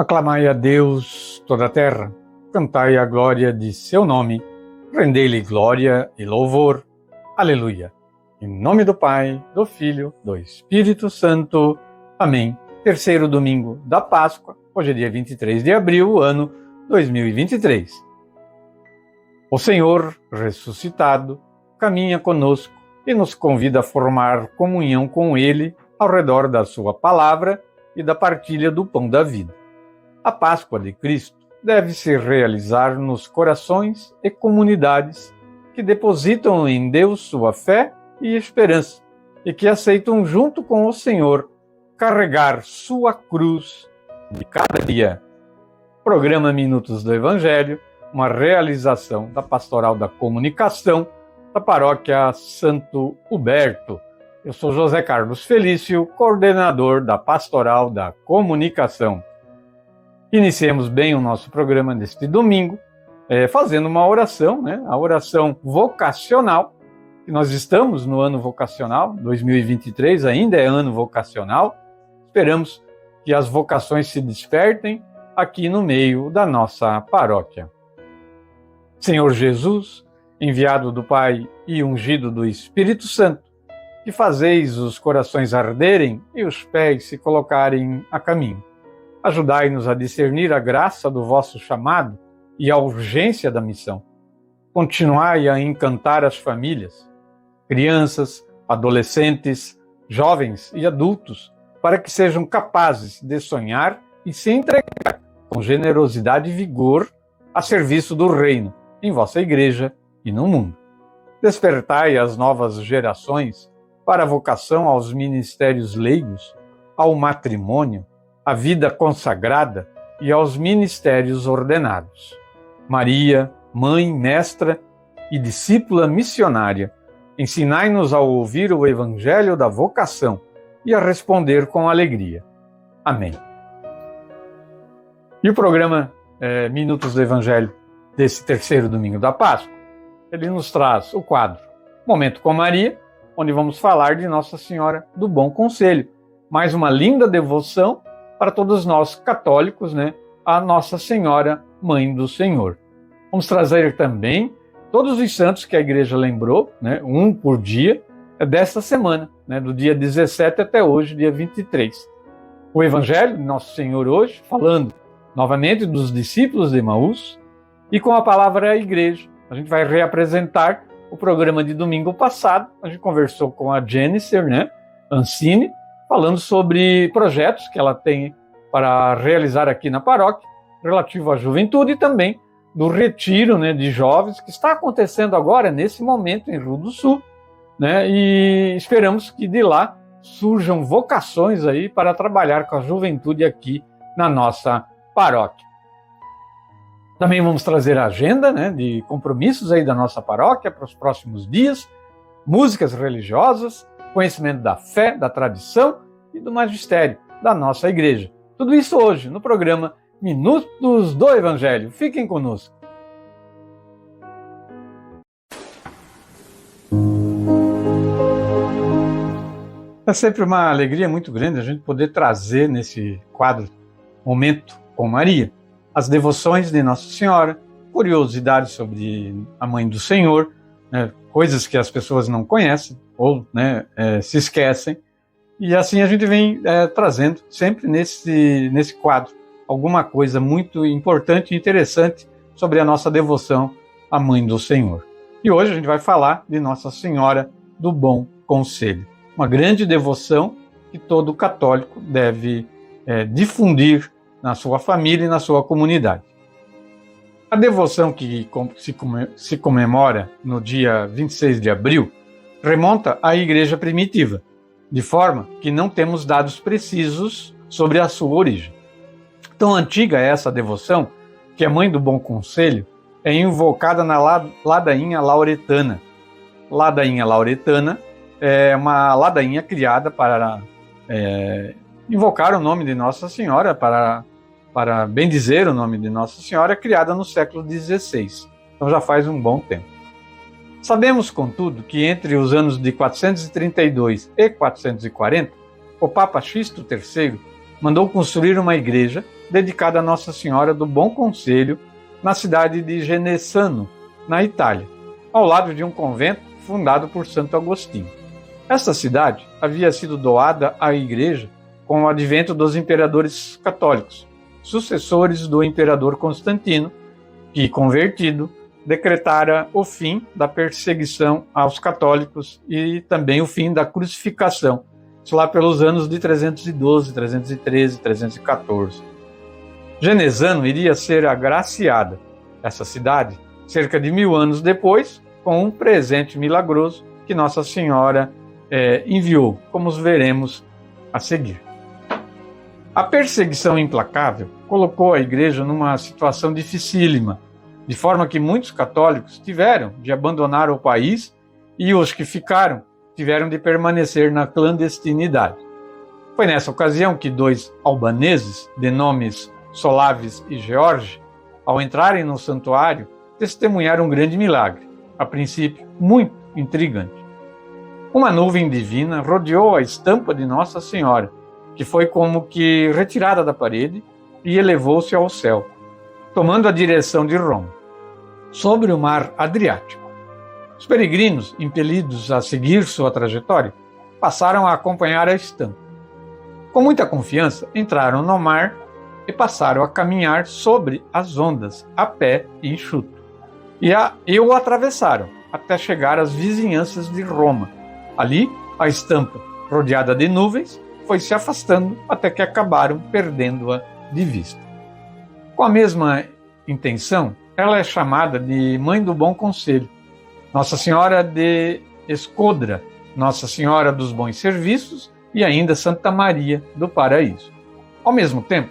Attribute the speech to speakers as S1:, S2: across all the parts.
S1: Aclamai a Deus toda a terra, cantai a glória de seu nome, rendei-lhe glória e louvor. Aleluia. Em nome do Pai, do Filho, do Espírito Santo. Amém. Terceiro domingo da Páscoa, hoje é dia 23 de abril, ano 2023. O Senhor, ressuscitado, caminha conosco e nos convida a formar comunhão com Ele ao redor da sua palavra e da partilha do pão da vida. A Páscoa de Cristo deve se realizar nos corações e comunidades que depositam em Deus sua fé e esperança e que aceitam junto com o Senhor carregar sua cruz de cada dia. Programa Minutos do Evangelho, uma realização da Pastoral da Comunicação da Paróquia Santo Huberto. Eu sou José Carlos Felício, coordenador da Pastoral da Comunicação. Iniciemos bem o nosso programa neste domingo, fazendo uma oração, a oração vocacional, que nós estamos no ano vocacional, 2023 ainda é ano vocacional. Esperamos que as vocações se despertem aqui no meio da nossa paróquia. Senhor Jesus, enviado do Pai e ungido do Espírito Santo, que fazeis os corações arderem e os pés se colocarem a caminho. Ajudai-nos a discernir a graça do vosso chamado e a urgência da missão. Continuai a encantar as famílias, crianças, adolescentes, jovens e adultos, para que sejam capazes de sonhar e se entregar com generosidade e vigor a serviço do reino, em vossa igreja e no mundo. Despertai as novas gerações para a vocação aos ministérios leigos, ao matrimônio, à vida consagrada e aos ministérios ordenados. Maria, mãe, mestra e discípula missionária, ensinai-nos a ouvir o evangelho da vocação e a responder com alegria. Amém. E o programa Minutos do Evangelho desse terceiro domingo da Páscoa, ele nos traz o quadro Momento com Maria, onde vamos falar de Nossa Senhora do Bom Conselho. Mais uma linda devoção para todos nós católicos, a Nossa Senhora, Mãe do Senhor. Vamos trazer também todos os santos que a igreja lembrou, um por dia, desta semana, do dia 17 até hoje, dia 23. O Evangelho de Nosso Senhor hoje, falando novamente dos discípulos de Emaús, e com a palavra a igreja. A gente vai reapresentar o programa de domingo passado. A gente conversou com a Jennifer, Ancini, falando sobre projetos que ela tem para realizar aqui na paróquia, relativo à juventude e também do retiro de jovens que está acontecendo agora, nesse momento, em Rio do Sul, e esperamos que de lá surjam vocações aí para trabalhar com a juventude aqui na nossa paróquia. Também vamos trazer a agenda de compromissos aí da nossa paróquia para os próximos dias, músicas religiosas, conhecimento da fé, da tradição e do magistério da nossa igreja. Tudo isso hoje no programa Minutos do Evangelho. Fiquem conosco. É sempre uma alegria muito grande a gente poder trazer nesse quadro Momento com Maria as devoções de Nossa Senhora, curiosidades sobre a Mãe do Senhor, coisas que as pessoas não conhecem ou se esquecem. E assim a gente vem trazendo sempre nesse quadro alguma coisa muito importante e interessante sobre a nossa devoção à Mãe do Senhor. E hoje a gente vai falar de Nossa Senhora do Bom Conselho, uma grande devoção que todo católico deve difundir na sua família e na sua comunidade. A devoção que se comemora no dia 26 de abril remonta à Igreja primitiva, de forma que não temos dados precisos sobre a sua origem. Tão antiga é essa devoção que a Mãe do Bom Conselho é invocada na ladainha lauretana. Ladainha lauretana é uma ladainha criada para invocar o nome de Nossa Senhora, para bendizer o nome de Nossa Senhora, criada no século XVI. Então já faz um bom tempo. Sabemos, contudo, que entre os anos de 432 e 440, o Papa Sisto III mandou construir uma igreja dedicada a Nossa Senhora do Bom Conselho na cidade de Genesano, na Itália, ao lado de um convento fundado por Santo Agostinho. Esta cidade havia sido doada à igreja com o advento dos imperadores católicos, sucessores do imperador Constantino, que, convertido, decretara o fim da perseguição aos católicos e também o fim da crucificação, isso lá pelos anos de 312, 313, 314. Genesano iria ser agraciada, essa cidade, cerca de 1000 anos depois, com um presente milagroso que Nossa Senhora enviou, como os veremos a seguir. A perseguição implacável colocou a igreja numa situação dificílima, de forma que muitos católicos tiveram de abandonar o país e os que ficaram tiveram de permanecer na clandestinidade. Foi nessa ocasião que 2 albaneses, de nomes Solaves e George, ao entrarem no santuário, testemunharam um grande milagre, a princípio muito intrigante. Uma nuvem divina rodeou a estampa de Nossa Senhora, que foi como que retirada da parede e elevou-se ao céu, tomando a direção de Roma, sobre o mar Adriático. Os peregrinos, impelidos a seguir sua trajetória, passaram a acompanhar a estampa. Com muita confiança, entraram no mar e passaram a caminhar sobre as ondas, a pé e enxuto. E o atravessaram, até chegar às vizinhanças de Roma. Ali, a estampa, rodeada de nuvens, foi se afastando até que acabaram perdendo-a de vista. Com a mesma intenção, ela é chamada de Mãe do Bom Conselho, Nossa Senhora de Escodra, Nossa Senhora dos Bons Serviços e ainda Santa Maria do Paraíso. Ao mesmo tempo,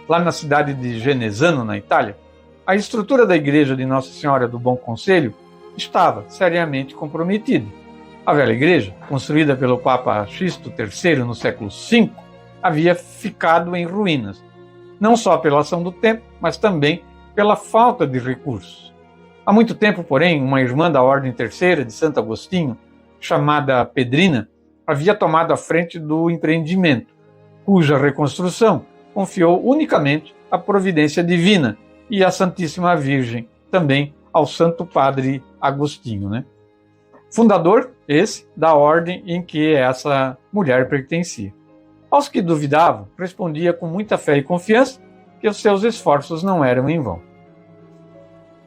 S1: lá na cidade de Genesano, na Itália, a estrutura da igreja de Nossa Senhora do Bom Conselho estava seriamente comprometida. A velha igreja, construída pelo Papa Sisto III no século V, havia ficado em ruínas, não só pela ação do tempo, mas também pela falta de recursos. Há muito tempo, porém, uma irmã da Ordem Terceira de Santo Agostinho, chamada Pedrina, havia tomado a frente do empreendimento, cuja reconstrução confiou unicamente à providência divina e à Santíssima Virgem, também ao Santo Padre Agostinho, Fundador esse da ordem em que essa mulher pertencia. Aos que duvidavam, respondia com muita fé e confiança que os seus esforços não eram em vão.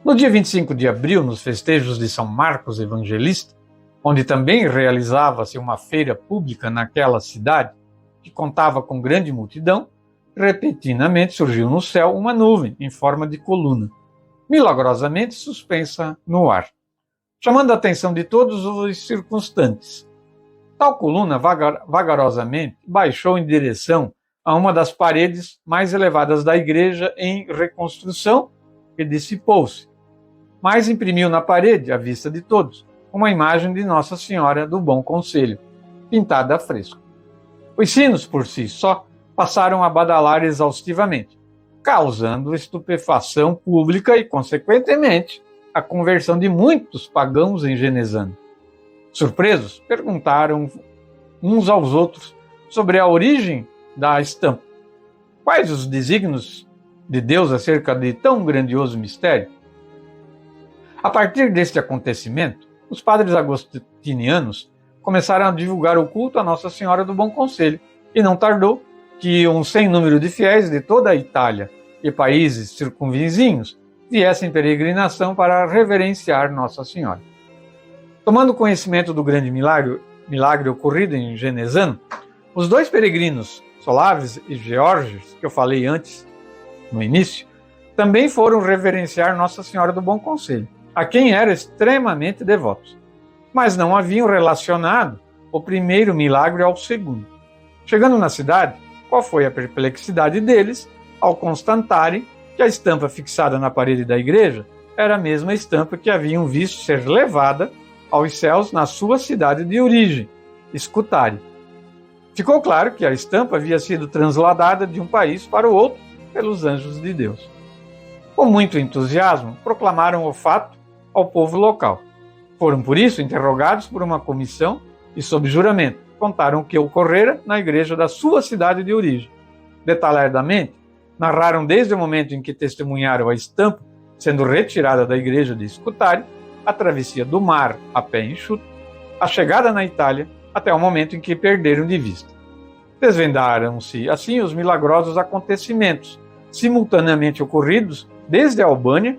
S1: No dia 25 de abril, nos festejos de São Marcos Evangelista, onde também realizava-se uma feira pública naquela cidade, que contava com grande multidão, repentinamente surgiu no céu uma nuvem em forma de coluna, milagrosamente suspensa no ar, chamando a atenção de todos os circunstantes. Tal coluna vagarosamente baixou em direção a uma das paredes mais elevadas da igreja em reconstrução e dissipou-se, mas imprimiu na parede, à vista de todos, uma imagem de Nossa Senhora do Bom Conselho, pintada a fresco. Os sinos, por si só, passaram a badalar exaustivamente, causando estupefação pública e, consequentemente, a conversão de muitos pagãos em Genesano. Surpresos, perguntaram uns aos outros sobre a origem da estampa. Quais os desígnios de Deus acerca de tão grandioso mistério? A partir deste acontecimento, os padres agostinianos começaram a divulgar o culto a Nossa Senhora do Bom Conselho, e não tardou que um sem número de fiéis de toda a Itália e países circunvizinhos viessem em peregrinação para reverenciar Nossa Senhora. Tomando conhecimento do grande milagre ocorrido em Genesano, os 2 peregrinos, Solaves e Georges, que eu falei antes, no início, também foram reverenciar Nossa Senhora do Bom Conselho, a quem eram extremamente devotos, mas não haviam relacionado o primeiro milagre ao segundo. Chegando na cidade, qual foi a perplexidade deles ao constatarem que a estampa fixada na parede da igreja era a mesma estampa que haviam visto ser levada aos céus na sua cidade de origem, Scutari. Ficou claro que a estampa havia sido transladada de um país para o outro pelos anjos de Deus. Com muito entusiasmo, proclamaram o fato ao povo local. Foram, por isso, interrogados por uma comissão e, sob juramento, contaram o que ocorrera na igreja da sua cidade de origem. detalhadamente, narraram desde o momento em que testemunharam a estampa sendo retirada da igreja de Scutari, a travessia do mar a pé enxuto, a chegada na Itália, até o momento em que perderam de vista. Desvendaram-se, assim, os milagrosos acontecimentos, simultaneamente ocorridos desde a Albânia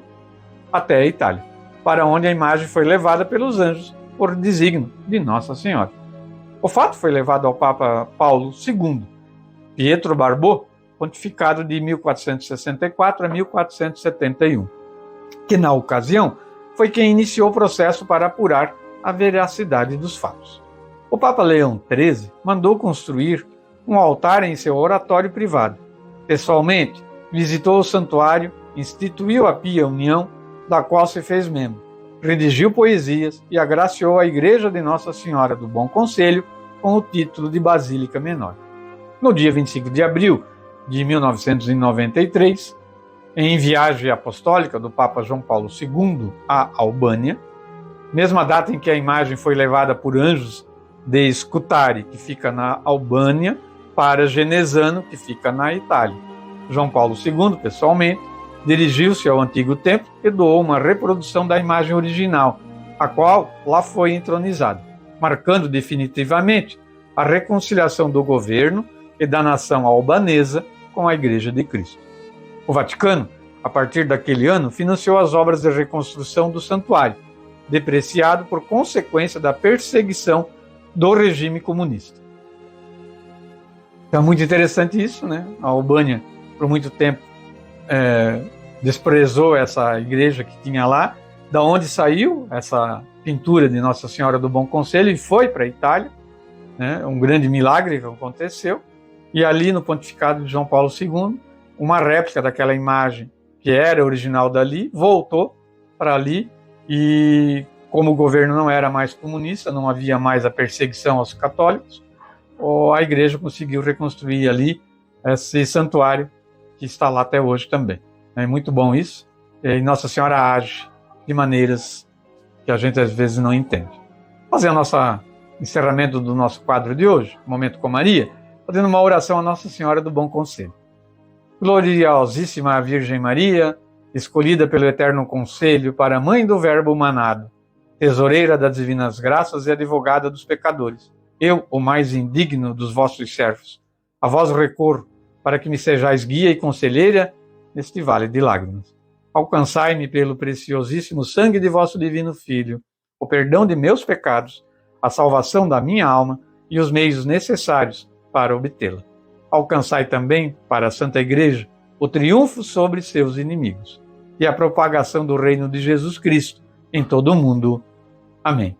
S1: até a Itália, para onde a imagem foi levada pelos anjos por desígnio de Nossa Senhora. O fato foi levado ao Papa Paulo II, Pietro Barbò, pontificado de 1464 a 1471, que na ocasião foi quem iniciou o processo para apurar a veracidade dos fatos. O Papa Leão XIII mandou construir um altar em seu oratório privado. Pessoalmente, visitou o santuário, instituiu a Pia União, da qual se fez membro, redigiu poesias e agraciou a Igreja de Nossa Senhora do Bom Conselho com o título de Basílica Menor. No dia 25 de abril de 1993, em viagem apostólica do Papa João Paulo II à Albânia, mesma data em que a imagem foi levada por anjos de Scutari, que fica na Albânia, para Genesano, que fica na Itália. João Paulo II, pessoalmente, dirigiu-se ao antigo templo e doou uma reprodução da imagem original, a qual lá foi entronizada, marcando definitivamente a reconciliação do governo e da nação albanesa com a Igreja de Cristo. O Vaticano, a partir daquele ano, financiou as obras de reconstrução do santuário, depreciado por consequência da perseguição do regime comunista. Então é muito interessante isso, né? A Albânia, por muito tempo, desprezou essa igreja que tinha lá, da onde saiu essa pintura de Nossa Senhora do Bom Conselho e foi para a Itália, né? Um grande milagre que aconteceu, e ali no pontificado de João Paulo II, uma réplica daquela imagem que era original dali, voltou para ali, e como o governo não era mais comunista, não havia mais a perseguição aos católicos, a igreja conseguiu reconstruir ali esse santuário que está lá até hoje também. É muito bom isso, e Nossa Senhora age de maneiras que a gente às vezes não entende. Vamos fazer o nosso encerramento do nosso quadro de hoje, Momento com Maria, fazendo uma oração a Nossa Senhora do Bom Conselho. Gloriosíssima Virgem Maria, escolhida pelo Eterno Conselho para Mãe do Verbo manado, tesoureira das divinas graças e advogada dos pecadores, eu, o mais indigno dos vossos servos, a vós recorro para que me sejais guia e conselheira neste vale de lágrimas. Alcançai-me pelo preciosíssimo sangue de vosso divino Filho, o perdão de meus pecados, a salvação da minha alma e os meios necessários para obtê-la. Alcançai também, para a Santa Igreja, o triunfo sobre seus inimigos e a propagação do reino de Jesus Cristo em todo o mundo. Amém.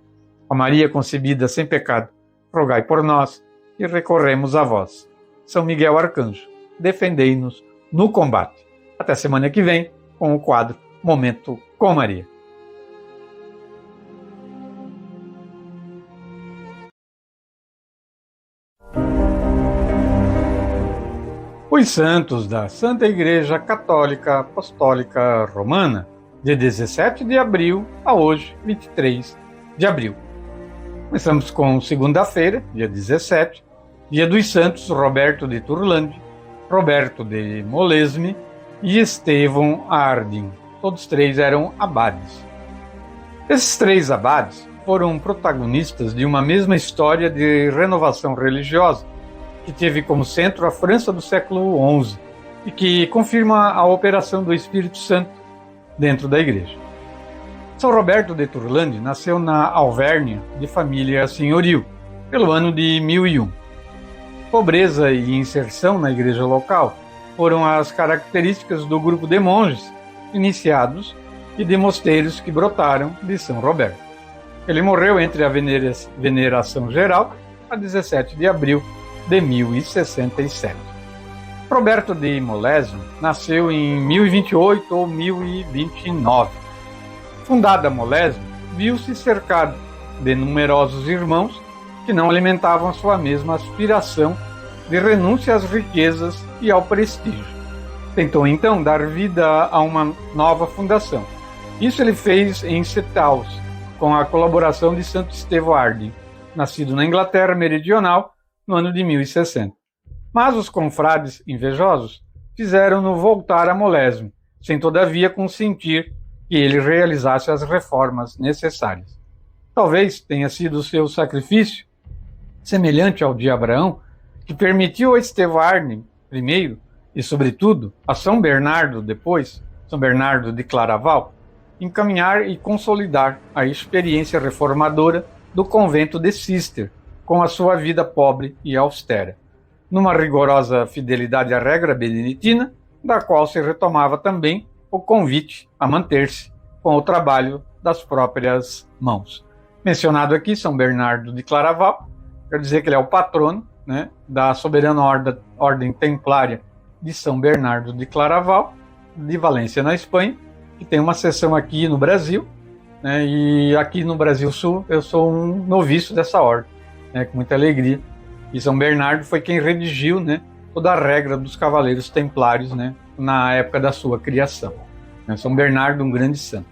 S1: Ó Maria concebida sem pecado, rogai por nós e recorremos a vós. São Miguel Arcanjo, defendei-nos no combate. Até semana que vem com o quadro Momento com Maria. Os santos da Santa Igreja Católica Apostólica Romana, de 17 de abril a hoje, 23 de abril. Começamos com segunda-feira, dia 17, dia dos santos Roberto de Turlande, Roberto de Molesme e Estevão Ardin. Todos três eram abades. Esses três abades foram protagonistas de uma mesma história de renovação religiosa, que teve como centro a França do século XI e que confirma a operação do Espírito Santo dentro da Igreja. São Roberto de Turlande nasceu na Alvérnia, de família senhoril, pelo ano de 1001. Pobreza e inserção na igreja local foram as características do grupo de monges iniciados e de mosteiros que brotaram de São Roberto. Ele morreu entre a veneração geral a 17 de abril de 1067. Roberto de Molesme nasceu em 1028 ou 1029. Fundada Molesme, viu-se cercado de numerosos irmãos que não alimentavam sua mesma aspiração de renúncia às riquezas e ao prestígio. Tentou então dar vida a uma nova fundação. Isso ele fez em Setaus, com a colaboração de Santo Estevão Ardin, nascido na Inglaterra Meridional no ano de 1060. Mas os confrades invejosos fizeram-no voltar a Molésio, sem todavia consentir que ele realizasse as reformas necessárias. Talvez tenha sido o seu sacrifício, semelhante ao de Abraão, que permitiu a Estevarne primeiro, e sobretudo a São Bernardo depois, São Bernardo de Claraval, encaminhar e consolidar a experiência reformadora do convento de Cister, com a sua vida pobre e austera, numa rigorosa fidelidade à regra beneditina, da qual se retomava também o convite a manter-se com o trabalho das próprias mãos. Mencionado aqui São Bernardo de Claraval, quer dizer que ele é o patrono, né, da soberana ordem templária de São Bernardo de Claraval, de Valência, na Espanha, que tem uma seção aqui no Brasil, né, e aqui no Brasil Sul eu sou um noviço dessa ordem, né, com muita alegria. E São Bernardo foi quem redigiu, né, toda a regra dos cavaleiros templários, né, na época da sua criação. São Bernardo, um grande santo.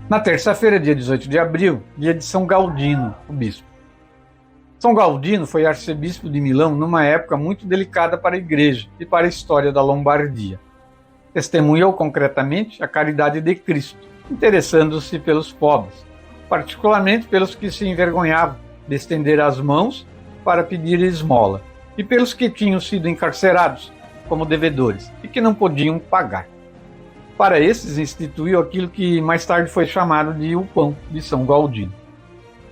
S1: Na terça-feira, dia 18 de abril, dia de São Galdino, o bispo. São Galdino foi arcebispo de Milão numa época muito delicada para a Igreja e para a história da Lombardia. Testemunhou concretamente a caridade de Cristo, interessando-se pelos pobres, particularmente pelos que se envergonhavam de estender as mãos para pedir esmola, e pelos que tinham sido encarcerados como devedores e que não podiam pagar. Para esses, instituiu aquilo que mais tarde foi chamado de o pão de São Galdino.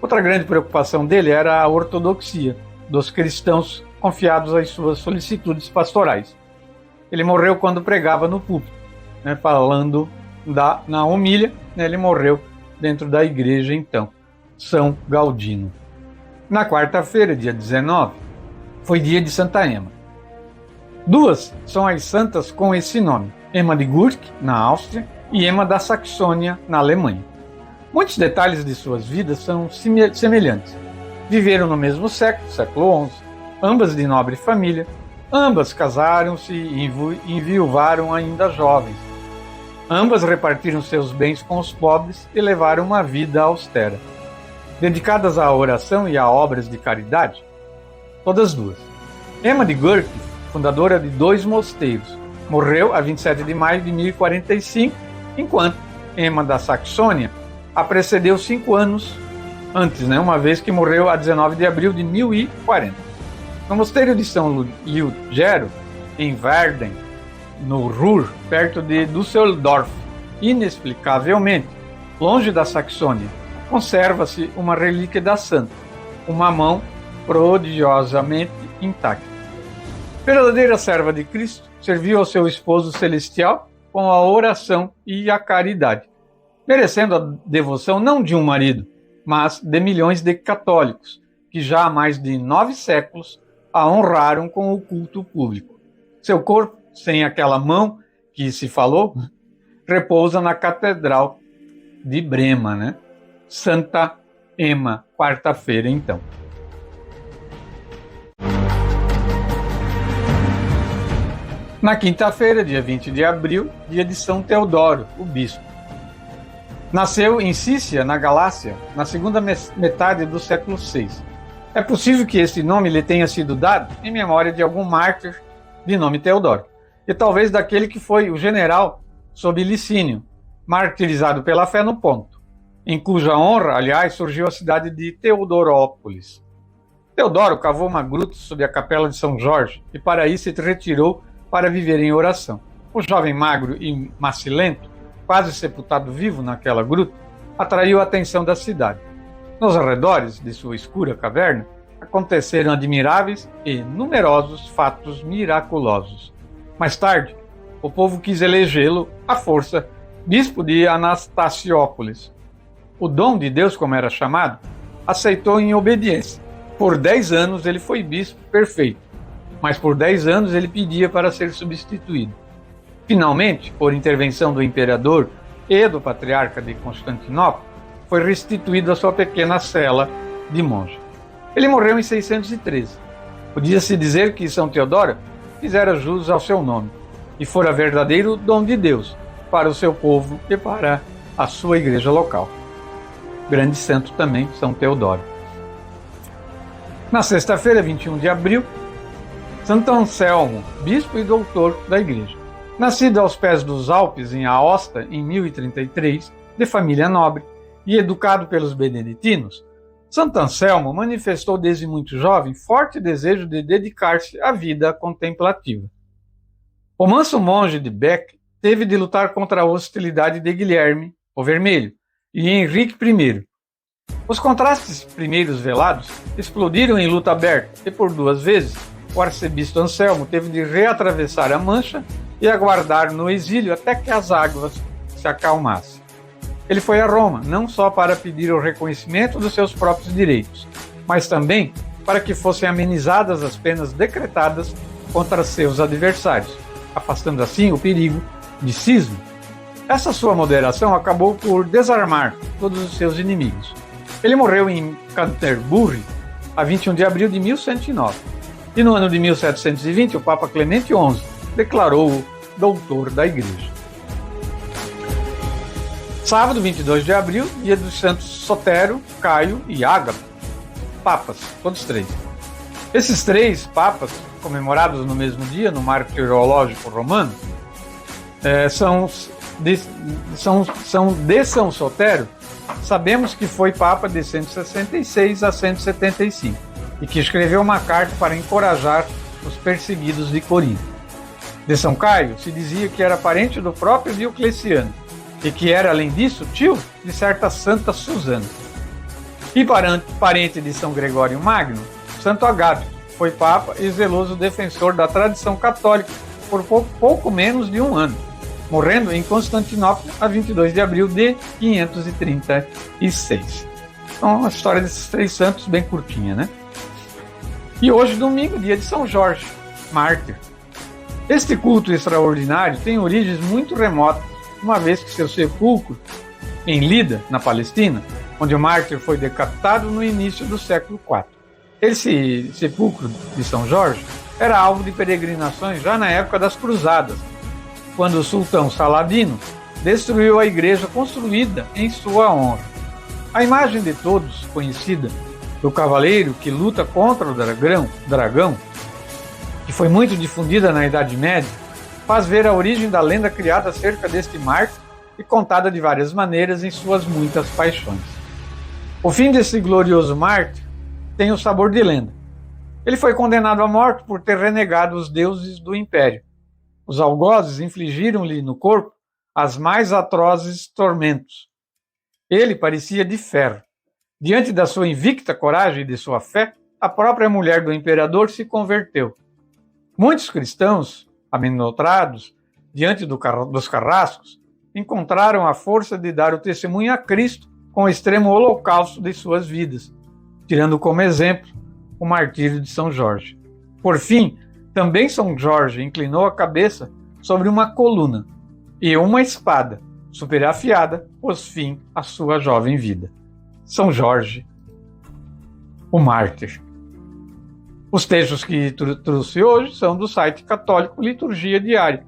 S1: Outra grande preocupação dele era a ortodoxia dos cristãos confiados às suas solicitudes pastorais. Ele morreu quando pregava no púlpito, né, falando na homília, né, ele morreu dentro da igreja, então, São Galdino. Na quarta-feira, dia 19, foi dia de Santa Ema. Duas são as santas com esse nome, Ema de Gurk, na Áustria, e Ema da Saxônia, na Alemanha. Muitos detalhes de suas vidas são semelhantes. Viveram no mesmo século XI, ambas de nobre família, ambas casaram-se e enviuvaram ainda jovens. Ambas repartiram seus bens com os pobres e levaram uma vida austera. Dedicadas à oração e a obras de caridade, todas duas. Ema de Gurk, fundadora de 2 mosteiros, morreu a 27 de maio de 1045, enquanto Ema da Saxônia a precedeu 5 anos antes, né, uma vez que morreu a 19 de abril de 1040. No mosteiro de São Liudgero, em Verden, no Ruhr, perto de Düsseldorf, inexplicavelmente, longe da Saxônia, conserva-se uma relíquia da santa, uma mão prodigiosamente intacta. Verdadeira serva de Cristo, serviu ao seu esposo celestial com a oração e a caridade, merecendo a devoção não de um marido, mas de milhões de católicos, que já há mais de 9 séculos a honraram com o culto público. Seu corpo, sem aquela mão que se falou, repousa na Catedral de Brema, né? Santa Ema, quarta-feira, então. Na quinta-feira, dia 20 de abril, dia de São Teodoro, o bispo. Nasceu em Sícia, na Galácia, na segunda metade do século VI. É possível que esse nome lhe tenha sido dado em memória de algum mártir de nome Teodoro, e talvez daquele que foi o general sob Licínio, martirizado pela fé no Ponto, em cuja honra, aliás, surgiu a cidade de Teodorópolis. Teodoro cavou uma gruta sob a capela de São Jorge e para isso se retirou para viver em oração. O jovem magro e macilento, quase sepultado vivo naquela gruta, atraiu a atenção da cidade. Nos arredores de sua escura caverna, aconteceram admiráveis e numerosos fatos miraculosos. Mais tarde, o povo quis elegê-lo, à força, bispo de Anastasiópolis. O dom de Deus, como era chamado, aceitou em obediência. Por 10 anos ele foi bispo perfeito, mas por 10 anos ele pedia para ser substituído. Finalmente, por intervenção do imperador e do patriarca de Constantinopla, foi restituído a sua pequena cela de monge. Ele morreu em 613. Podia-se dizer que São Teodoro fizera jus ao seu nome e fora verdadeiro dom de Deus para o seu povo e para a sua igreja local. Grande santo também, São Teodoro. Na sexta-feira, 21 de abril, Santo Anselmo, bispo e doutor da Igreja. Nascido aos pés dos Alpes, em Aosta, em 1033, de família nobre, e educado pelos beneditinos, Santo Anselmo manifestou desde muito jovem forte desejo de dedicar-se à vida contemplativa. O manso monge de Bec teve de lutar contra a hostilidade de Guilherme, o Vermelho, e Henrique I. Os contrastes primeiros velados explodiram em luta aberta e, por 2 vezes, o arcebispo Anselmo teve de reatravessar a Mancha e aguardar no exílio até que as águas se acalmassem. Ele foi a Roma não só para pedir o reconhecimento dos seus próprios direitos, mas também para que fossem amenizadas as penas decretadas contra seus adversários, afastando assim o perigo de cisma. Essa sua moderação acabou por desarmar todos os seus inimigos. Ele morreu em Canterbury, a 21 de abril de 1109. E no ano de 1720, o Papa Clemente XI declarou-o doutor da Igreja. Sábado, 22 de abril, dia dos santos Sotero, Caio e Ágabo, papas, todos 3. Esses 3 papas, comemorados no mesmo dia, no martirológico romano, são de São Sotero. Sabemos que foi Papa de 166 a 175 e que escreveu uma carta para encorajar os perseguidos de Corinto. De São Caio se dizia que era parente do próprio Diocleciano e que era, além disso, tio de certa Santa Susana. E parente de São Gregório Magno, Santo Agapito, foi Papa e zeloso defensor da tradição católica por pouco menos de 1 ano, morrendo em Constantinopla a 22 de abril de 536. Então, a história desses 3 santos bem curtinha, né? E hoje, domingo, dia de São Jorge, mártir. Este culto extraordinário tem origens muito remotas, uma vez que seu sepulcro, em Lida, na Palestina, onde o mártir foi decapitado no início do século IV. Esse sepulcro de São Jorge era alvo de peregrinações já na época das Cruzadas, quando o sultão Saladino destruiu a igreja construída em sua honra. A imagem de todos conhecida do cavaleiro que luta contra o dragão, que foi muito difundida na Idade Média, faz ver a origem da lenda criada acerca deste mártir e contada de várias maneiras em suas muitas paixões. O fim desse glorioso mártir tem o sabor de lenda. Ele foi condenado à morte por ter renegado os deuses do império. Os algozes infligiram-lhe no corpo as mais atrozes tormentos. Ele parecia de ferro. Diante da sua invicta coragem e de sua fé, a própria mulher do imperador se converteu. Muitos cristãos, aminotrados, diante dos carrascos, encontraram a força de dar o testemunho a Cristo com o extremo holocausto de suas vidas, tirando como exemplo o martírio de São Jorge. Por fim, também São Jorge inclinou a cabeça sobre uma coluna e uma espada, super afiada, pôs fim à sua jovem vida. São Jorge, o mártir. Os textos que trouxe hoje são do site católico Liturgia Diária.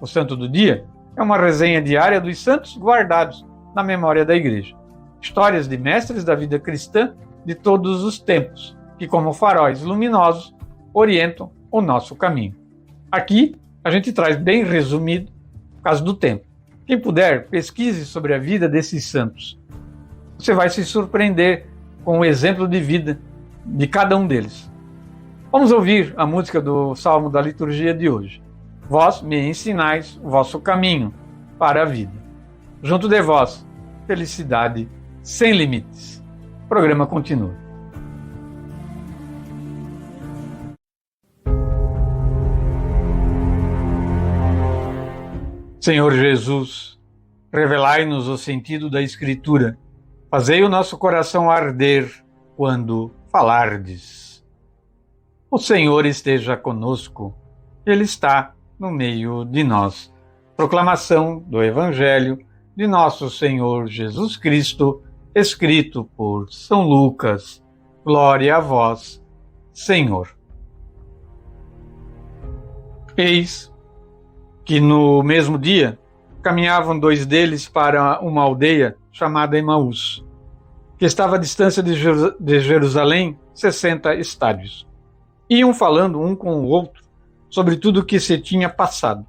S1: O Santo do Dia é uma resenha diária dos santos guardados na memória da Igreja. Histórias de mestres da vida cristã de todos os tempos, que como faróis luminosos orientam o nosso caminho. Aqui a gente traz bem resumido, por causa do tempo. Quem puder, pesquise sobre a vida desses santos. Você vai se surpreender com o exemplo de vida de cada um deles. Vamos ouvir a música do Salmo da liturgia de hoje. Vós me ensinais o vosso caminho para a vida. Junto de vós, felicidade sem limites. O programa continua. Senhor Jesus, revelai-nos o sentido da Escritura. Fazei o nosso coração arder quando falardes. O Senhor esteja conosco. Ele está no meio de nós. Proclamação do Evangelho de nosso Senhor Jesus Cristo, escrito por São Lucas. Glória a vós, Senhor. Eis que no mesmo dia caminhavam 2 deles para uma aldeia chamada Emaús, que estava à distância de Jerusalém 60 estádios. Iam falando um com o outro sobre tudo o que se tinha passado.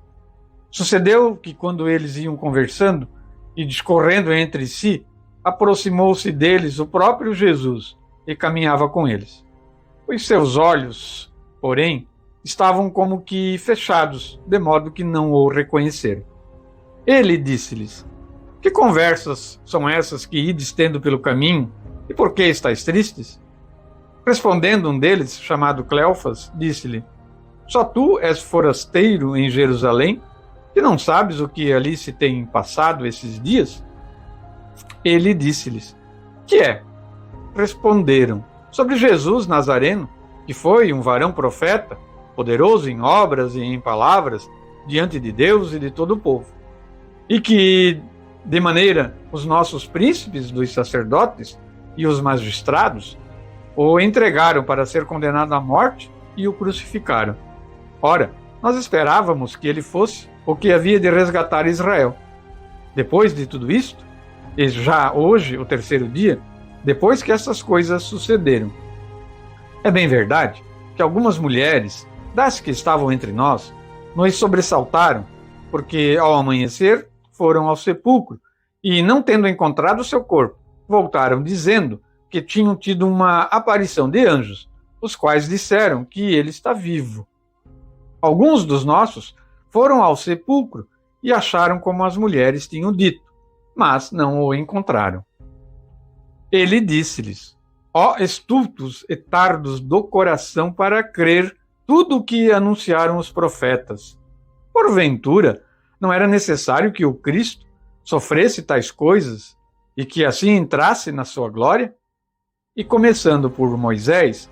S1: Sucedeu que, quando eles iam conversando e discorrendo entre si, aproximou-se deles o próprio Jesus e caminhava com eles. Os seus olhos, porém, estavam como que fechados, de modo que não o reconheceram. Ele disse-lhes: Que conversas são essas que ides tendo pelo caminho, e por que estáis tristes? Respondendo um deles, chamado Cleofas, disse-lhe: Só tu és forasteiro em Jerusalém, e não sabes o que ali se tem passado esses dias? Ele disse-lhes: Que é? Responderam: Sobre Jesus Nazareno, que foi um varão profeta, poderoso em obras e em palavras, diante de Deus e de todo o povo. E que, de maneira, os nossos príncipes dos sacerdotes e os magistrados o entregaram para ser condenado à morte e o crucificaram. Ora, nós esperávamos que ele fosse o que havia de resgatar Israel. Depois de tudo isto, e já hoje, o terceiro dia, depois que essas coisas sucederam, é bem verdade que algumas mulheres, das que estavam entre nós, nos sobressaltaram, porque ao amanhecer foram ao sepulcro e, não tendo encontrado seu corpo, voltaram dizendo que tinham tido uma aparição de anjos, os quais disseram que ele está vivo. Alguns dos nossos foram ao sepulcro e acharam como as mulheres tinham dito, mas não o encontraram. Ele disse-lhes: Ó estultos e tardos do coração para crer tudo o que anunciaram os profetas. Porventura, não era necessário que o Cristo sofresse tais coisas e que assim entrasse na sua glória? E começando por Moisés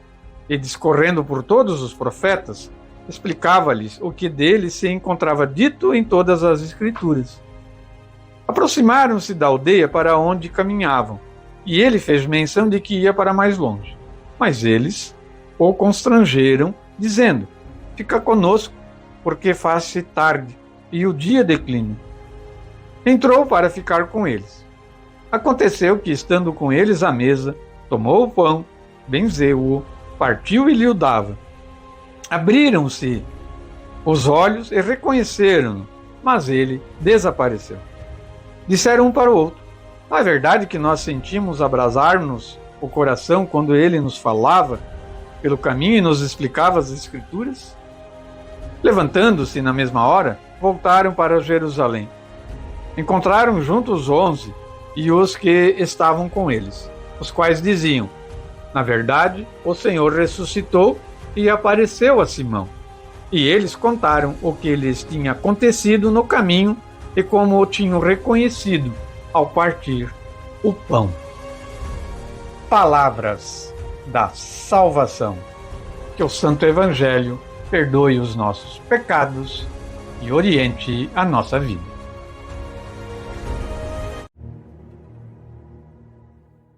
S1: e discorrendo por todos os profetas, explicava-lhes o que dele se encontrava dito em todas as Escrituras. Aproximaram-se da aldeia para onde caminhavam, e ele fez menção de que ia para mais longe. Mas eles o constrangeram, dizendo: Fica conosco, porque faz-se tarde, e o dia declina. Entrou para ficar com eles. Aconteceu que, estando com eles à mesa, tomou o pão, benzeu-o, partiu e lhe o dava. Abriram-se os olhos e reconheceram-no, mas ele desapareceu. Disseram um para o outro: Não é verdade que nós sentimos abrasar-nos o coração quando ele nos falava pelo caminho e nos explicava as Escrituras? Levantando-se na mesma hora, voltaram para Jerusalém. Encontraram juntos os 11 e os que estavam com eles, os quais diziam: Na verdade, o Senhor ressuscitou e apareceu a Simão. E eles contaram o que lhes tinha acontecido no caminho e como o tinham reconhecido ao partir o pão. Palavras da salvação. Que o Santo Evangelho perdoe os nossos pecados e oriente a nossa vida.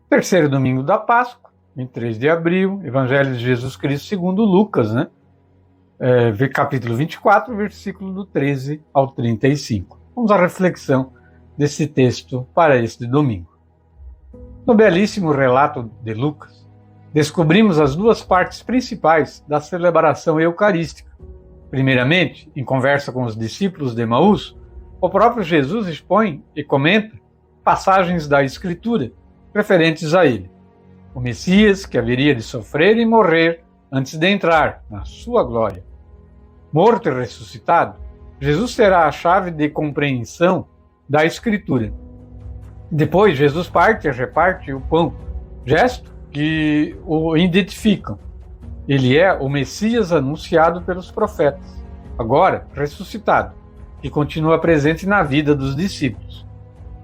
S1: Terceiro domingo da Páscoa, 23 de abril, Evangelho de Jesus Cristo segundo Lucas, capítulo 24, versículo do 13 ao 35. Vamos à reflexão desse texto para este domingo. No belíssimo relato de Lucas, descobrimos as duas partes principais da celebração eucarística. Primeiramente, em conversa com os discípulos de Emaús, o próprio Jesus expõe e comenta passagens da Escritura referentes a ele, o Messias que haveria de sofrer e morrer antes de entrar na sua glória. Morto e ressuscitado, Jesus será a chave de compreensão da Escritura. Depois, Jesus parte e reparte o pão, gesto que o identificam. Ele é o Messias anunciado pelos profetas, agora ressuscitado, que continua presente na vida dos discípulos.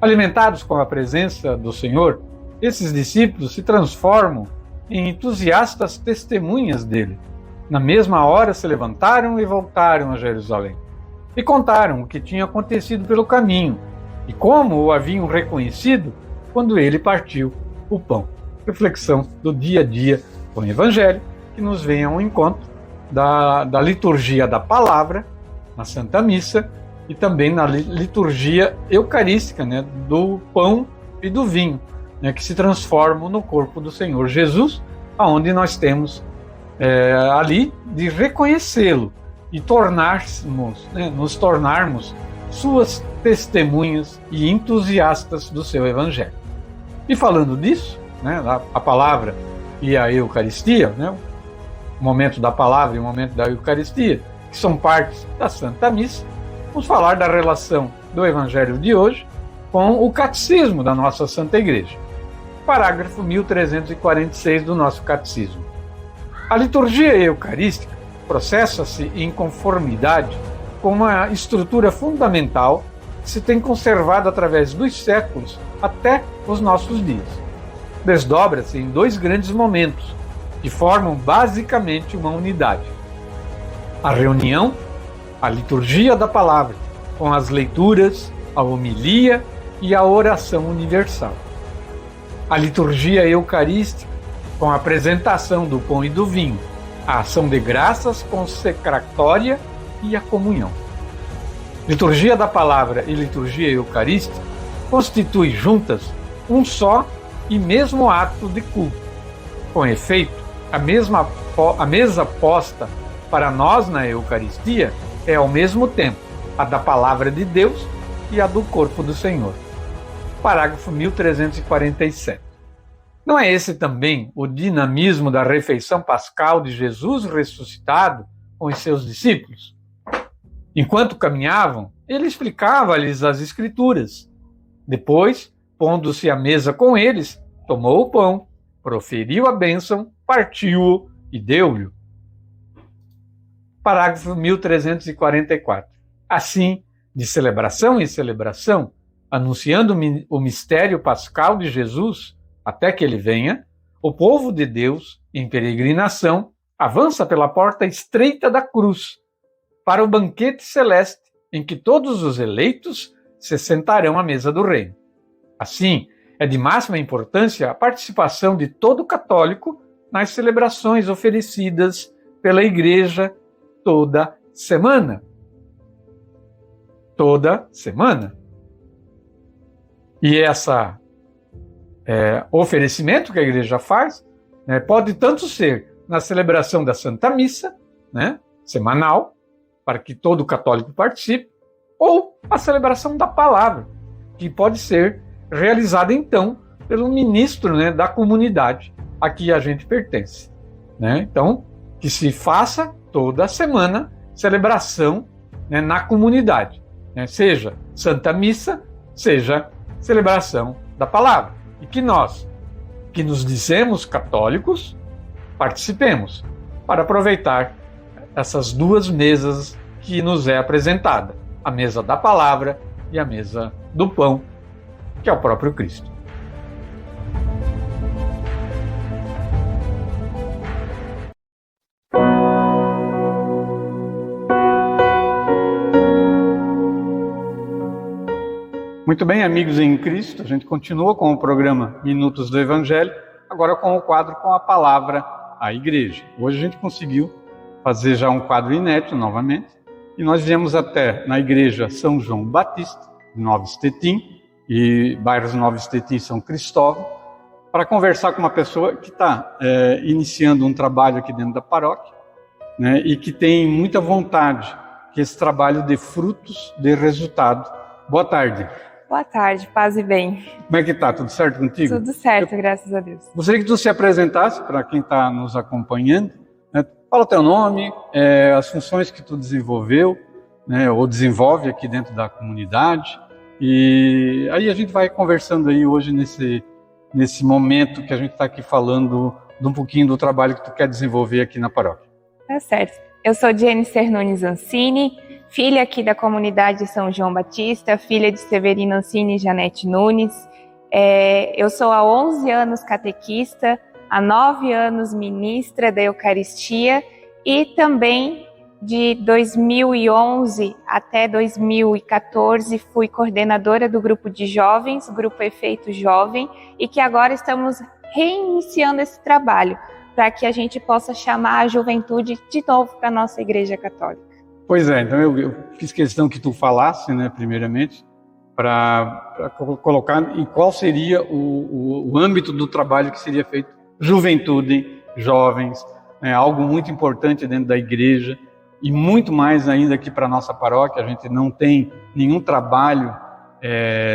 S1: Alimentados com a presença do Senhor, esses discípulos se transformam em entusiastas testemunhas dele. Na mesma hora se levantaram e voltaram a Jerusalém. E contaram o que tinha acontecido pelo caminho e como o haviam reconhecido quando ele partiu o pão. Reflexão do dia a dia com o Evangelho, que nos vem ao encontro da liturgia da palavra, na Santa Missa, e também na liturgia eucarística, do pão e do vinho, que se transformam no corpo do Senhor Jesus onde nós temos ali de reconhecê-lo e nos tornarmos suas testemunhas e entusiastas do seu Evangelho. E falando disso, né, a palavra e a Eucaristia, né, o momento da palavra e o momento da Eucaristia, que são partes da Santa Missa, vamos falar da relação do Evangelho de hoje com o Catecismo da nossa Santa Igreja. Parágrafo 1346 do nosso Catecismo. A liturgia eucarística processa-se em conformidade com uma estrutura fundamental que se tem conservado através dos séculos até os nossos dias. Desdobra-se em dois grandes momentos, que formam basicamente uma unidade: a reunião, a liturgia da palavra, com as leituras, a homilia e a oração universal. A liturgia eucarística, com a apresentação do pão e do vinho, a ação de graças consecratória e a comunhão. Liturgia da palavra e liturgia eucarística constituem juntas um só e mesmo ato de culto. Com efeito, a mesa posta para nós na Eucaristia é ao mesmo tempo a da palavra de Deus e a do corpo do Senhor. Parágrafo 1347. Não é esse também o dinamismo da refeição pascal de Jesus ressuscitado com os seus discípulos? Enquanto caminhavam, ele explicava-lhes as Escrituras. Depois, pondo-se à mesa com eles, tomou o pão, proferiu a bênção, partiu-o e deu-lhe. Parágrafo 1344. Assim, de celebração em celebração, anunciando o mistério pascal de Jesus, até que ele venha, o povo de Deus, em peregrinação, avança pela porta estreita da cruz, para o banquete celeste, em que todos os eleitos se sentarão à mesa do reino. Assim, é de máxima importância a participação de todo católico nas celebrações oferecidas pela Igreja toda semana. Toda semana. E essa oferecimento que a Igreja faz pode tanto ser na celebração da Santa Missa, semanal, para que todo católico participe, ou a celebração da palavra, que pode ser realizada então pelo ministro da comunidade a que a gente pertence. Então, que se faça toda semana celebração na comunidade, seja Santa Missa, seja celebração da palavra. E que nós, que nos dizemos católicos, participemos para aproveitar essas duas mesas que nos é apresentada, a mesa da palavra e a mesa do pão, que é o próprio Cristo. Muito bem, amigos em Cristo, a gente continua com o programa Minutos do Evangelho, agora com o quadro Com a Palavra à Igreja. Hoje a gente conseguiu fazer já um quadro inédito novamente, e nós viemos até na Igreja São João Batista, de Nova Estetim, e bairros Nova Estetim e São Cristóvão, para conversar com uma pessoa que está iniciando um trabalho aqui dentro da paróquia, e que tem muita vontade que esse trabalho dê frutos, dê resultado. Boa tarde.
S2: Boa tarde, paz e bem.
S1: Como é que tá? Tudo certo contigo?
S2: Tudo certo, graças a Deus.
S1: Gostaria que tu se apresentasse para quem está nos acompanhando. Fala o teu nome, as funções que tu desenvolveu, ou desenvolve aqui dentro da comunidade. E aí a gente vai conversando aí hoje nesse momento que a gente está aqui falando de um pouquinho do trabalho que tu quer desenvolver aqui na paróquia.
S2: Tá certo. Eu sou Jennifer Nunes Ancini, filha aqui da comunidade de São João Batista, filha de Severino Ancini e Janete Nunes. Eu sou há 11 anos catequista, há 9 anos ministra da Eucaristia e também de 2011 até 2014 fui coordenadora do grupo de jovens, Grupo Efeito Jovem, e que agora estamos reiniciando esse trabalho para que a gente possa chamar a juventude de novo para a nossa Igreja Católica.
S1: Pois é, então eu fiz questão que tu falasse, primeiramente, para colocar em qual seria o âmbito do trabalho que seria feito juventude jovens, né, algo muito importante dentro da igreja, e muito mais ainda aqui para a nossa paróquia. A gente não tem nenhum trabalho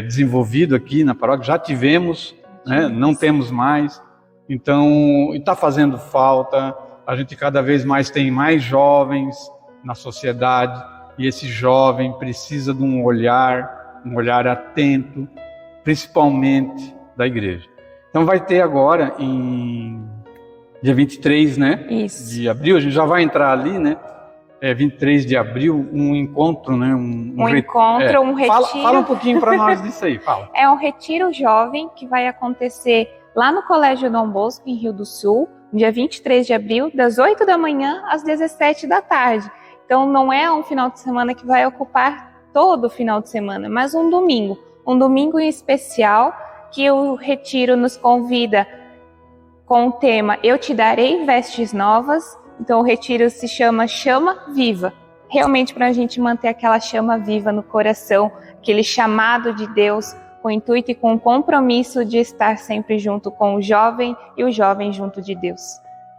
S1: desenvolvido aqui na paróquia, já tivemos, né, não temos mais, então está fazendo falta. A gente cada vez mais tem mais jovens na sociedade, e esse jovem precisa de um olhar atento, principalmente da igreja. Então vai ter agora, em dia 23, né, de abril, a gente já vai entrar ali, né, 23 de abril, um encontro, né, um retiro. Fala um pouquinho para nós disso aí, fala.
S2: É um retiro jovem que vai acontecer lá no Colégio Dom Bosco, em Rio do Sul, dia 23 de abril, das 8 da manhã às 17 da tarde. Então não é um final de semana que vai ocupar todo o final de semana, mas um domingo em especial, que o retiro nos convida com o tema Eu Te Darei Vestes Novas. Então o retiro se chama Chama Viva, realmente para a gente manter aquela chama viva no coração, aquele chamado de Deus, com o intuito e com o compromisso de estar sempre junto com o jovem e o jovem junto de Deus.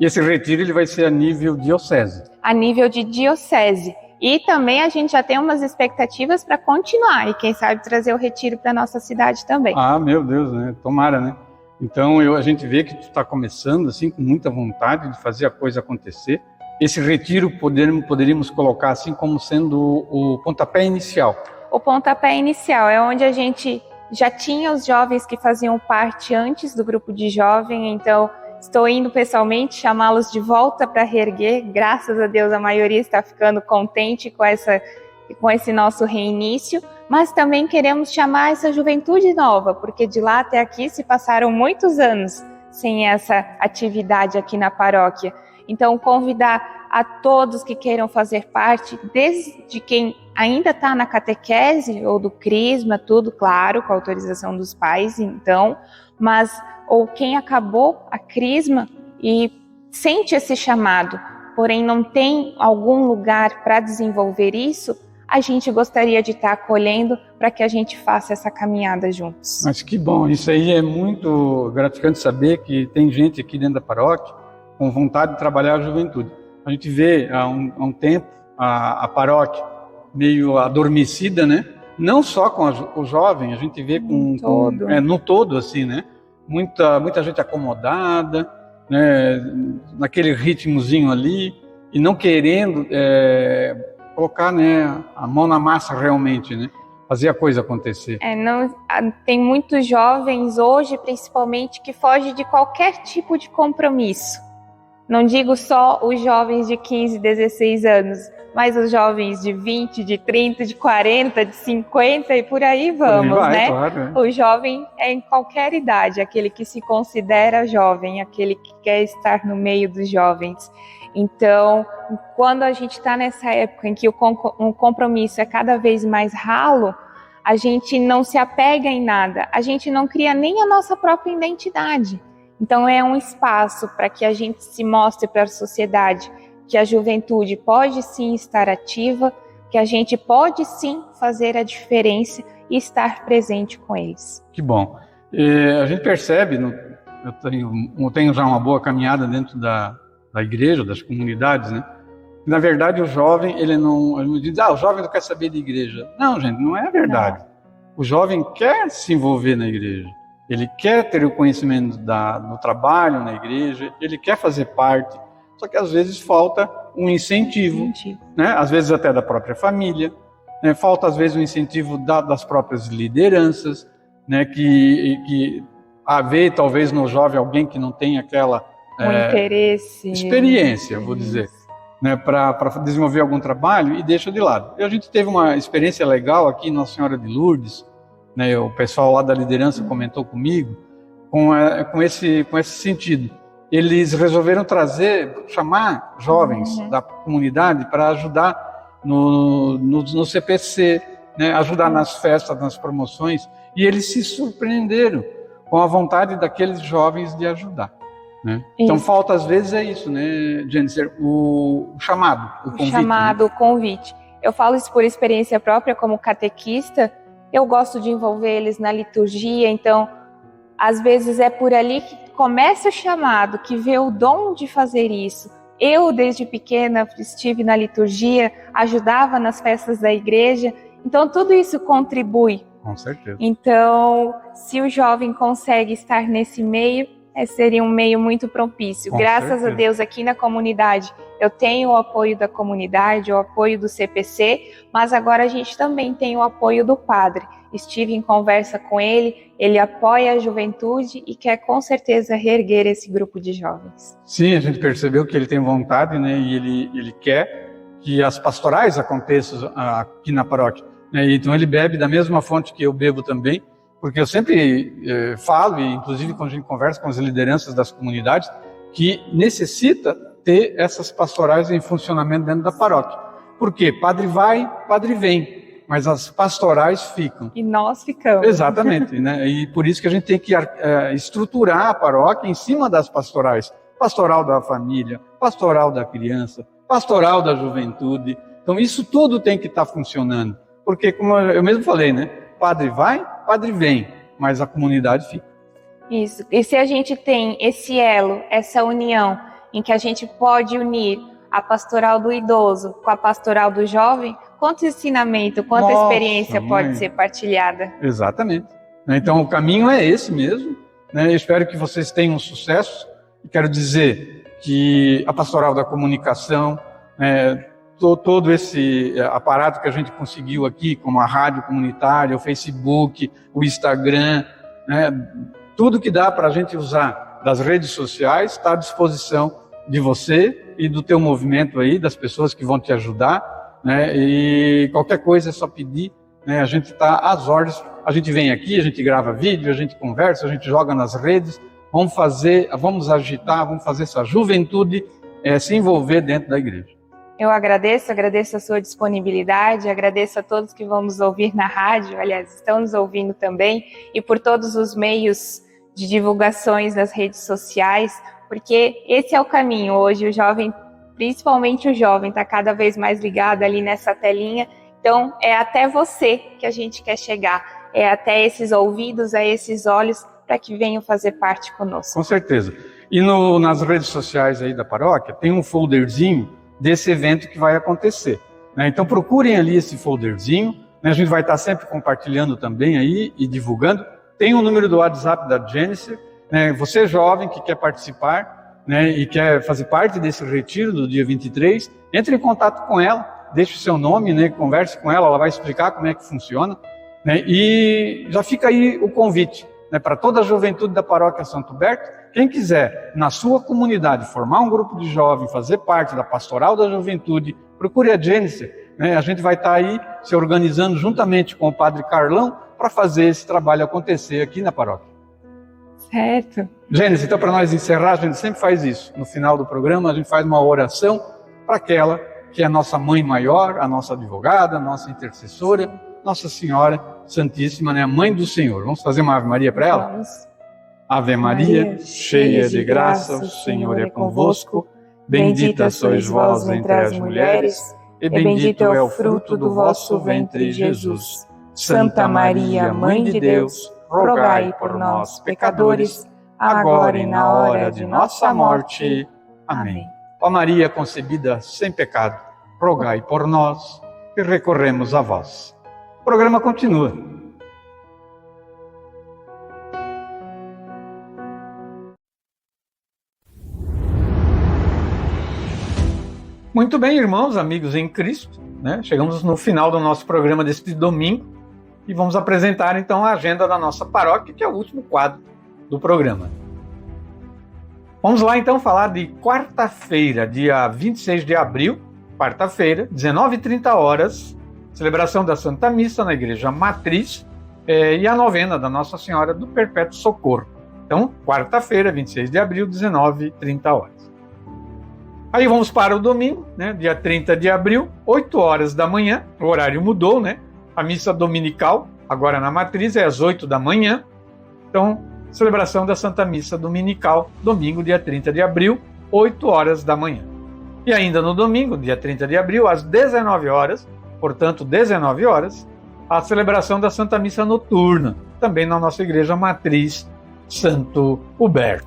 S1: E esse retiro ele vai ser a nível diocese?
S2: A nível de diocese. E também a gente já tem umas expectativas para continuar e quem sabe trazer o retiro para nossa cidade também.
S1: Ah, meu Deus, né? Tomara, né? Então a gente vê que tu está começando assim com muita vontade de fazer a coisa acontecer. Esse retiro poderíamos colocar assim como sendo o pontapé inicial.
S2: O pontapé inicial é onde a gente já tinha os jovens que faziam parte antes do grupo de jovem, então estou indo pessoalmente chamá-los de volta para reerguer. Graças a Deus a maioria está ficando contente com esse nosso reinício, mas também queremos chamar essa juventude nova, porque de lá até aqui se passaram muitos anos sem essa atividade aqui na paróquia. Então convidar a todos que queiram fazer parte, desde quem ainda está na catequese ou do crisma, tudo claro, com a autorização dos pais, então, mas ou quem acabou a crisma e sente esse chamado, porém não tem algum lugar para desenvolver isso, a gente gostaria de estar acolhendo para que a gente faça essa caminhada juntos.
S1: Mas que bom, isso aí é muito gratificante saber que tem gente aqui dentro da paróquia com vontade de trabalhar a juventude. A gente vê há um tempo a paróquia meio adormecida, né? Não só com o jovem, a gente vê no todo assim, né? Muita gente acomodada, né? Naquele ritmozinho ali e não querendo colocar, né, a mão na massa realmente, né? Fazer a coisa acontecer.
S2: Tem muitos jovens hoje, principalmente, que fogem de qualquer tipo de compromisso. Não digo só os jovens de 15, 16 anos, mas os jovens de 20, de 30, de 40, de 50 e por aí vamos, né?
S1: Claro,
S2: O jovem é em qualquer idade, aquele que se considera jovem, aquele que quer estar no meio dos jovens. Então, quando a gente está nessa época em que o compromisso é cada vez mais ralo, a gente não se apega em nada, a gente não cria nem a nossa própria identidade. Então é um espaço para que a gente se mostre para a sociedade que a juventude pode sim estar ativa, que a gente pode sim fazer a diferença e estar presente com eles.
S1: Que bom. A gente percebe, eu tenho já uma boa caminhada dentro da igreja, das comunidades, né? Na verdade o jovem, ele não diz, o jovem não quer saber de igreja. Não, gente, não é verdade. Não. O jovem quer se envolver na igreja. Ele quer ter o conhecimento do trabalho na igreja, ele quer fazer parte, só que às vezes falta um incentivo, né? Às vezes até da própria família, né? Falta às vezes um incentivo das próprias lideranças, né? Que haver talvez no jovem alguém que não tem aquela
S2: interesse,
S1: experiência, vou dizer, né? Para desenvolver algum trabalho e deixa de lado. E a gente teve uma experiência legal aqui em Nossa Senhora de Lourdes, né, o pessoal lá da liderança comentou comigo, com esse sentido. Eles resolveram chamar jovens da comunidade para ajudar no CPC, né, ajudar nas festas, nas promoções, e eles se surpreenderam com a vontade daqueles jovens de ajudar. Né? Então falta às vezes isso, né, Jennifer, o chamado, o convite.
S2: O convite. Eu falo isso por experiência própria como catequista. Eu gosto de envolver eles na liturgia, então, às vezes é por ali que começa o chamado, que vê o dom de fazer isso. Eu, desde pequena, estive na liturgia, ajudava nas festas da igreja, então tudo isso contribui.
S1: Com certeza.
S2: Então, se o jovem consegue estar nesse meio, seria um meio muito propício. Graças a Deus, aqui na comunidade, eu tenho o apoio da comunidade, o apoio do CPC, mas agora a gente também tem o apoio do padre. Estive em conversa com ele apoia a juventude e quer com certeza reerguer esse grupo de jovens.
S1: Sim, a gente percebeu que ele tem vontade, né, e ele quer que as pastorais aconteçam aqui na paróquia. Né, então ele bebe da mesma fonte que eu bebo também, porque eu sempre falo, e inclusive quando a gente conversa com as lideranças das comunidades, que necessita ter essas pastorais em funcionamento dentro da paróquia. Por quê? Padre vai, padre vem. Mas as pastorais ficam.
S2: E nós ficamos.
S1: Exatamente, né? E por isso que a gente tem que estruturar a paróquia em cima das pastorais. Pastoral da família, pastoral da criança, pastoral da juventude. Então isso tudo tem que estar funcionando. Porque, como eu mesmo falei, né? Padre vai, padre vem, mas a comunidade fica.
S2: Isso. E se a gente tem esse elo, essa união, em que a gente pode unir a pastoral do idoso com a pastoral do jovem, quanto ensinamento, quanta experiência pode ser partilhada.
S1: Exatamente. Então, o caminho é esse mesmo. Eu espero que vocês tenham sucesso. Quero dizer que a pastoral da comunicação, todo esse aparato que a gente conseguiu aqui, como a rádio comunitária, o Facebook, o Instagram, tudo que dá para a gente usar das redes sociais está à disposição de você e do teu movimento aí, das pessoas que vão te ajudar. E qualquer coisa é só pedir, a gente está às ordens, a gente vem aqui, a gente grava vídeo, a gente conversa, a gente joga nas redes, vamos agitar, vamos fazer essa juventude se envolver dentro da igreja.
S2: Eu agradeço a sua disponibilidade, agradeço a todos que vão nos ouvir na rádio, aliás, estão nos ouvindo também, e por todos os meios de divulgações nas redes sociais, porque esse é o caminho. Hoje o jovem, principalmente o jovem, está cada vez mais ligado ali nessa telinha. Então, é até você que a gente quer chegar. É até esses ouvidos, a esses olhos, para que venham fazer parte conosco.
S1: Com certeza. E nas redes sociais aí da paróquia, tem um folderzinho desse evento que vai acontecer. Então, procurem ali esse folderzinho. A gente vai estar sempre compartilhando também aí e divulgando. Tem o número do WhatsApp da Gênesis. Você jovem que quer participar, e quer fazer parte desse retiro do dia 23, entre em contato com ela, deixe o seu nome, converse com ela vai explicar como é que funciona, e já fica aí o convite, para toda a juventude da Paróquia Santo Huberto. Quem quiser, na sua comunidade, formar um grupo de jovens, fazer parte da Pastoral da Juventude, procure a Gênesis. A gente vai estar aí se organizando juntamente com o Padre Carlão para fazer esse trabalho acontecer aqui na paróquia.
S2: Certo.
S1: Gênesis, então, para nós encerrar, a gente sempre faz isso. No final do programa, a gente faz uma oração para aquela que é a nossa mãe maior, a nossa advogada, a nossa intercessora, Nossa Senhora Santíssima, a mãe do Senhor. Vamos fazer uma Ave Maria para ela?
S2: Vamos.
S1: Ave Maria, cheia de graça, o Senhor é convosco. Bendita sois vós entre as mulheres, e bendito é o fruto do vosso ventre, Jesus. Santa Maria, Mãe de Deus, rogai por nós, pecadores, agora e na hora de nossa morte. Amém. Ó Maria concebida sem pecado, rogai por nós, que recorremos a vós. O programa continua. Muito bem, irmãos, amigos em Cristo, chegamos no final do nosso programa deste domingo e vamos apresentar então a agenda da nossa paróquia, que é o último quadro do programa. Vamos lá então falar de quarta-feira, dia 26 de abril, quarta-feira, 19h30, celebração da Santa Missa na Igreja Matriz e a novena da Nossa Senhora do Perpétuo Socorro. Então, quarta-feira, 26 de abril, 19h30. Aí vamos para o domingo, dia 30 de abril, 8h da manhã, o horário mudou, A missa dominical, agora na Matriz, é às 8 da manhã. Então, celebração da Santa Missa Dominical, domingo, dia 30 de abril, 8h da manhã. E ainda no domingo, dia 30 de abril, às 19h, portanto, 19h, a celebração da Santa Missa Noturna, também na nossa Igreja Matriz Santo Huberto.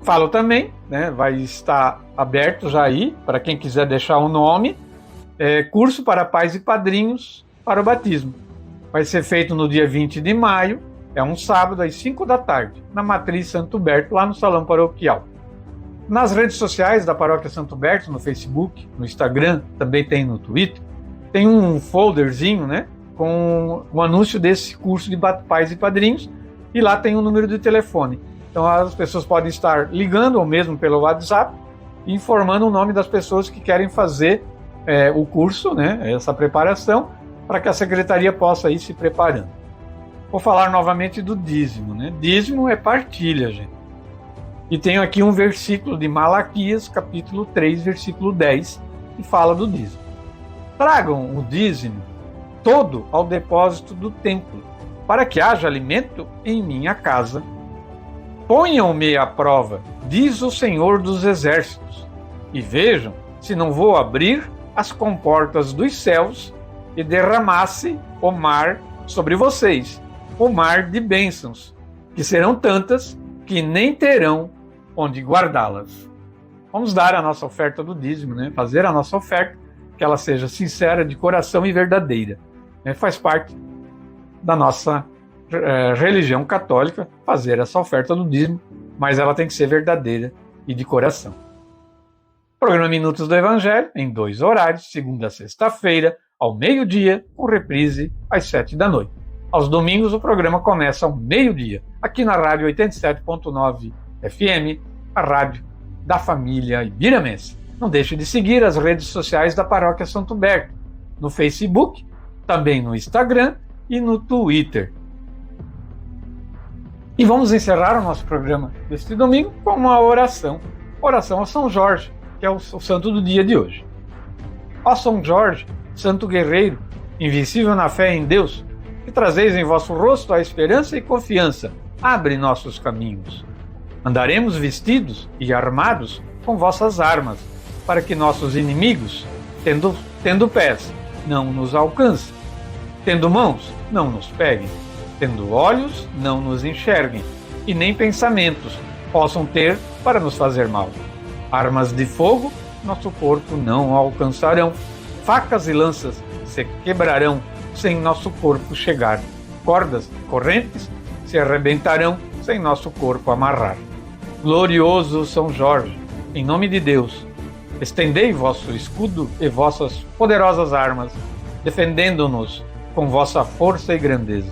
S1: Falo também, né, vai estar aberto já aí, para quem quiser deixar o nome, curso para pais e padrinhos para o batismo. Vai ser feito no dia 20 de maio, é um sábado, às 5 da tarde, na Matriz Santo Berto, lá no Salão Paroquial. Nas redes sociais da Paróquia Santo Berto, no Facebook, no Instagram, também tem no Twitter, tem um folderzinho, né, com o anúncio desse curso de pais e padrinhos, e lá tem um número de telefone. Então as pessoas podem estar ligando, ou mesmo pelo WhatsApp, informando o nome das pessoas que querem fazer o curso, né, essa preparação, para que a secretaria possa ir se preparando. Vou falar novamente do dízimo, né? Dízimo é partilha, gente. E tenho aqui um versículo de Malaquias, capítulo 3, versículo 10, que fala do dízimo. Tragam o dízimo todo ao depósito do templo, para que haja alimento em minha casa. Ponham-me à prova, diz o Senhor dos Exércitos, e vejam se não vou abrir as comportas dos céus e derramasse o mar sobre vocês, o mar de bênçãos, que serão tantas que nem terão onde guardá-las. Vamos dar a nossa oferta do dízimo, né? Fazer a nossa oferta, que ela seja sincera, de coração e verdadeira. Faz parte da nossa religião católica fazer essa oferta do dízimo, mas ela tem que ser verdadeira e de coração. Programa Minutos do Evangelho, em 2 horários, segunda a sexta-feira, ao meio-dia, com reprise às 7 da noite. Aos domingos, o programa começa ao meio-dia, aqui na Rádio 87.9 FM, a rádio da família ibiramense. Não deixe de seguir as redes sociais da Paróquia Santo Berto, no Facebook, também no Instagram e no Twitter. E vamos encerrar o nosso programa deste domingo com uma oração. Oração a São Jorge, que é o santo do dia de hoje. Ó São Jorge, santo guerreiro, invencível na fé em Deus, que trazeis em vosso rosto a esperança e confiança, abre nossos caminhos. Andaremos vestidos e armados com vossas armas, para que nossos inimigos, tendo pés, não nos alcancem, tendo mãos, não nos peguem, tendo olhos, não nos enxerguem, e nem pensamentos possam ter para nos fazer mal. Armas de fogo, nosso corpo não alcançarão, facas e lanças se quebrarão sem nosso corpo chegar, cordas e correntes se arrebentarão sem nosso corpo amarrar. Glorioso São Jorge, em nome de Deus, estendei vosso escudo e vossas poderosas armas, defendendo-nos com vossa força e grandeza.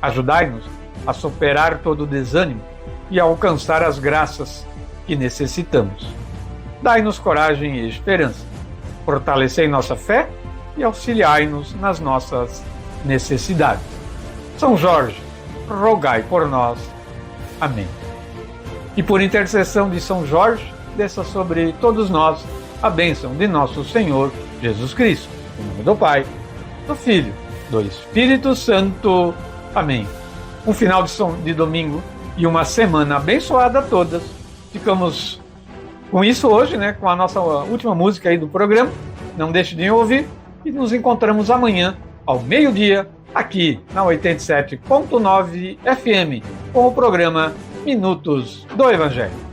S1: Ajudai-nos a superar todo o desânimo e a alcançar as graças que necessitamos. Dai-nos coragem e esperança. Fortalecei nossa fé e auxiliai-nos nas nossas necessidades. São Jorge, rogai por nós. Amém. E por intercessão de São Jorge, desça sobre todos nós a bênção de nosso Senhor Jesus Cristo. Em nome do Pai, do Filho, do Espírito Santo. Amém. Um final de domingo e uma semana abençoada a todas. Ficamos com isso hoje, né, com a nossa última música aí do programa. Não deixe de ouvir e nos encontramos amanhã ao meio-dia aqui na 87.9 FM com o programa Minutos do Evangelho.